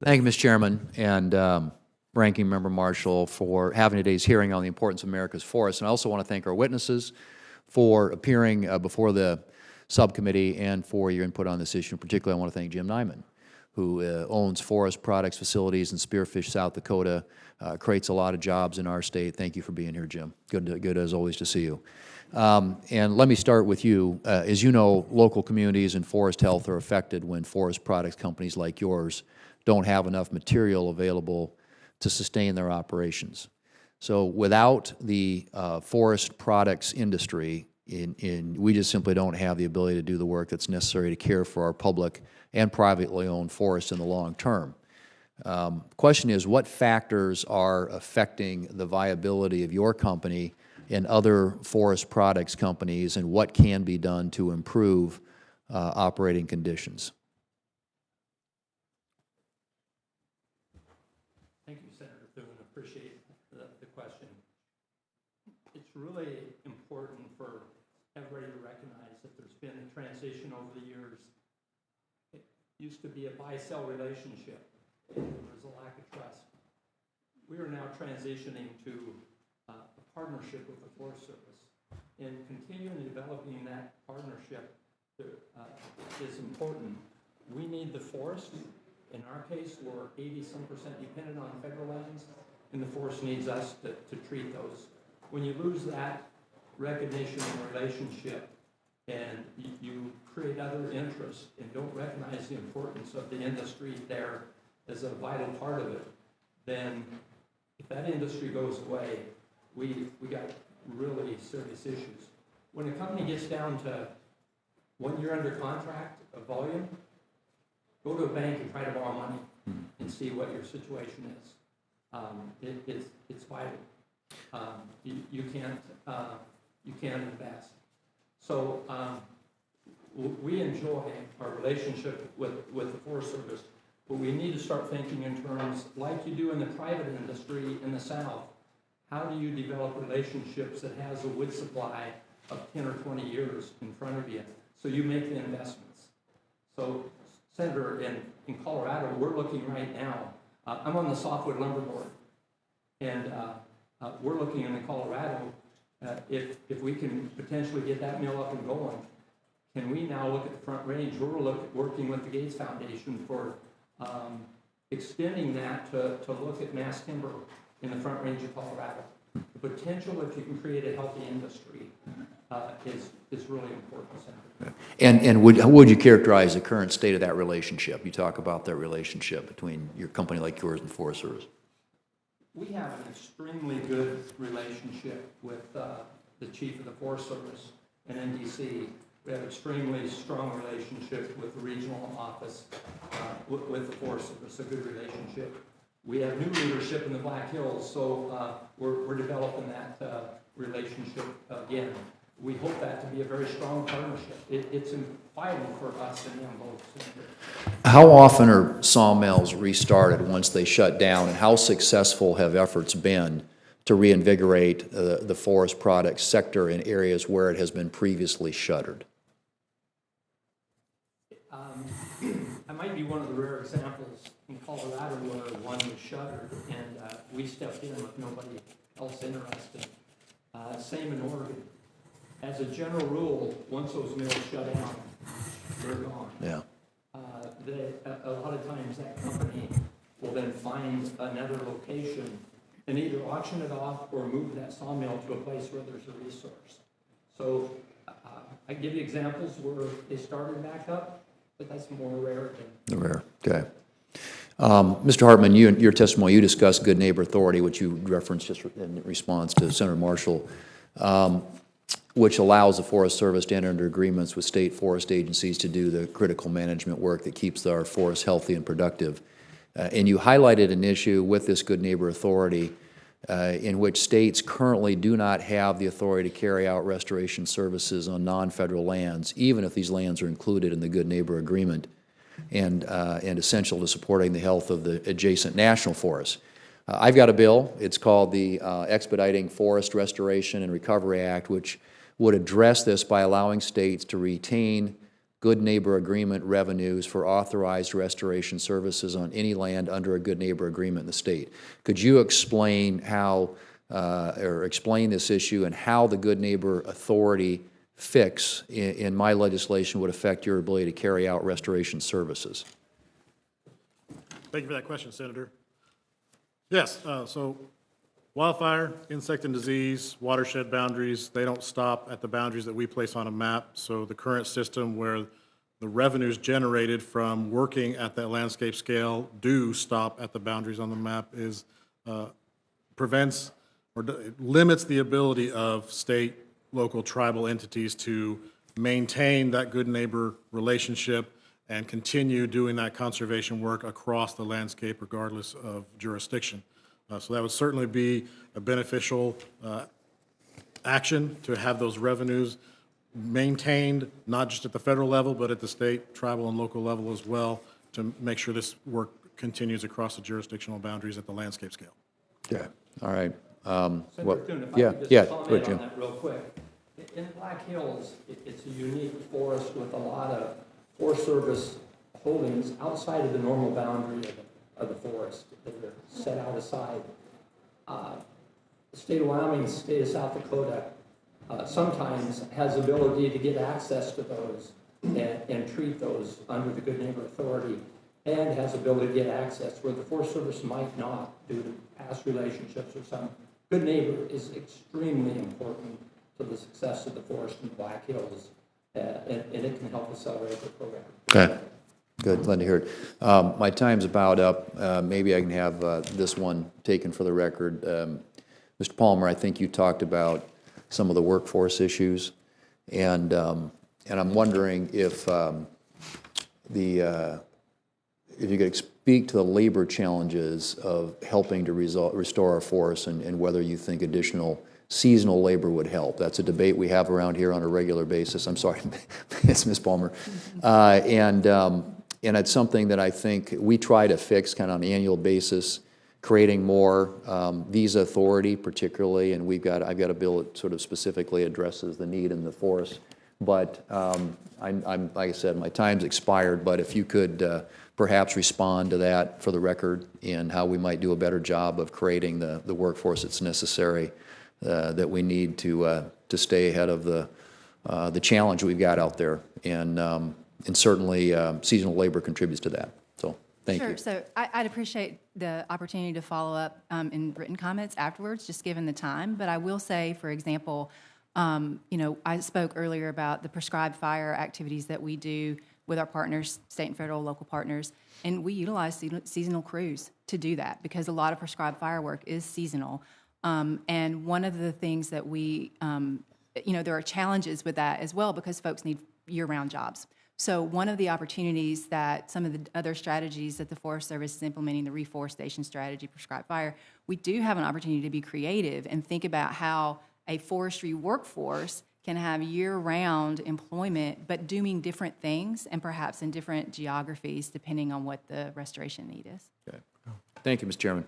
Thank you, Mr. Chairman, and Ranking Member Marshall for having today's hearing on the importance of America's forests. And I also want to thank our witnesses for appearing before the subcommittee and for your input on this issue. In particular, I want to thank Jim Nyman, who owns forest products facilities in Spearfish, South Dakota, creates a lot of jobs in our state. Thank you for being here, Jim. Good as always to see you. And let me start with you. As you know, local communities and forest health are affected when forest products companies like yours don't have enough material available to sustain their operations. So without the forest products industry, we just simply don't have the ability to do the work that's necessary to care for our public and privately owned forests in the long term. Question is, what factors are affecting the viability of your company and other forest products companies, and what can be done to improve operating conditions? Thank you, Senator Thune. I appreciate the question. It's really important for everybody to recognize that there's been a transition over the years. It used to be a buy-sell relationship, and there was a lack of trust. We are now transitioning to a partnership with the Forest Service. And continuing developing that partnership is important. We need the forest. In our case, we're 80-some% dependent on federal lands, and the forest needs us to treat those. When you lose that recognition and relationship, and you create other interests and don't recognize the importance of the industry there as a vital part of it, then if that industry goes away, we got really serious issues. When a company gets down to 1 year under contract of volume, go to a bank and try to borrow money and see what your situation is. It's vital. You can't invest. So we enjoy our relationship with the Forest Service, but we need to start thinking in terms like you do in the private industry in the South. How do you develop relationships that has a wood supply of 10 or 20 years in front of you so you make the investments? So, Senator, in Colorado, we're looking right now. I'm on the Softwood Lumber Board, and we're looking in Colorado if we can potentially get that mill up and going. Can we now look at the Front Range? We're working with the Gates Foundation for extending that to look at mass timber in the Front Range of Colorado. The potential, if you can create a healthy industry, is really important, Senator. And would you characterize the current state of that relationship? You talk about that relationship between your company like yours and the Forest Service. We have an extremely good relationship with the Chief of the Forest Service in NDC. We have an extremely strong relationship with the regional office with the Forest Service, a good relationship. We have new leadership in the Black Hills, so we're developing that relationship again. We hope that to be a very strong partnership. It's vital for us and them both. How often are sawmills restarted once they shut down, and how successful have efforts been to reinvigorate the forest products sector in areas where it has been previously shuttered? I might be one of the rare examples in Colorado where one was shuttered, and we stepped in with nobody else interested. Same in Oregon. As a general rule, once those mills shut down, they're gone. Yeah. A lot of times that company will then find another location and either auction it off or move that sawmill to a place where there's a resource. So I give you examples where they started back up, but that's more rare than rare. Okay. Mr. Hartman, in your testimony, you discussed Good Neighbor Authority, which you referenced just in response to Senator Marshall, which allows the Forest Service to enter into agreements with state forest agencies to do the critical management work that keeps our forests healthy and productive. And you highlighted an issue with this Good Neighbor Authority in which states currently do not have the authority to carry out restoration services on non-federal lands, even if these lands are included in the Good Neighbor Agreement and essential to supporting the health of the adjacent national forests. I've got a bill. It's called the Expediting Forest Restoration and Recovery Act, which would address this by allowing states to retain good neighbor agreement revenues for authorized restoration services on any land under a good neighbor agreement in the state. Could you explain how, or explain this issue and how the good neighbor authority fix in my legislation would affect your ability to carry out restoration services? Thank you for that question, Senator. Yes, so wildfire, insect and disease, watershed boundaries, they don't stop at the boundaries that we place on a map. So the current system where the revenues generated from working at that landscape scale do stop at the boundaries on the map is prevents or limits the ability of state, local, tribal entities to maintain that good neighbor relationship and continue doing that conservation work across the landscape regardless of jurisdiction. So that would certainly be a beneficial action to have those revenues maintained, not just at the federal level, but at the state, tribal, and local level as well, to make sure this work continues across the jurisdictional boundaries at the landscape scale. Okay. All right. Senator Thune, if I yeah, could just yeah, comment go ahead, on Jim. that real quick. In Black Hills, it's a unique forest with a lot of Forest Service holdings outside of the normal boundary of the forest that are set out aside. The state of Wyoming, the state of South Dakota, sometimes has the ability to get access to those and treat those under the Good Neighbor Authority, and has the ability to get access where the Forest Service might not due to past relationships or something. Good neighbor is extremely important to the success of the forest in the Black Hills, and it can help accelerate the program. Okay. Good, glad to hear it. My time's about up. Maybe I can have this one taken for the record. Mr. Palmer, I think you talked about some of the workforce issues, and I'm wondering if if you could speak to the labor challenges of helping to restore our forests, and whether you think additional seasonal labor would help. That's a debate we have around here on a regular basis. I'm sorry, it's Ms. Palmer. And it's something that I think we try to fix kind of on an annual basis, creating more visa authority particularly, and I've got a bill that sort of specifically addresses the need in the forest. But I'm like I said, my time's expired, but if you could perhaps respond to that for the record, and how we might do a better job of creating the workforce that's necessary, that we need to stay ahead of the challenge we've got out there, and certainly seasonal labor contributes to that. So thank you. Sure. So I'd appreciate the opportunity to follow up in written comments afterwards, just given the time. But I will say, for example, I spoke earlier about the prescribed fire activities that we do with our partners, state and federal, local partners, and we utilize seasonal crews to do that because a lot of prescribed firework is seasonal. And one of the things that we, there are challenges with that as well because folks need year-round jobs. So one of the opportunities that some of the other strategies that the Forest Service is implementing, the reforestation strategy, prescribed fire, we do have an opportunity to be creative and think about how a forestry workforce can have year-round employment, but doing different things and perhaps in different geographies depending on what the restoration need is. Okay. Thank you, Mr. Chairman.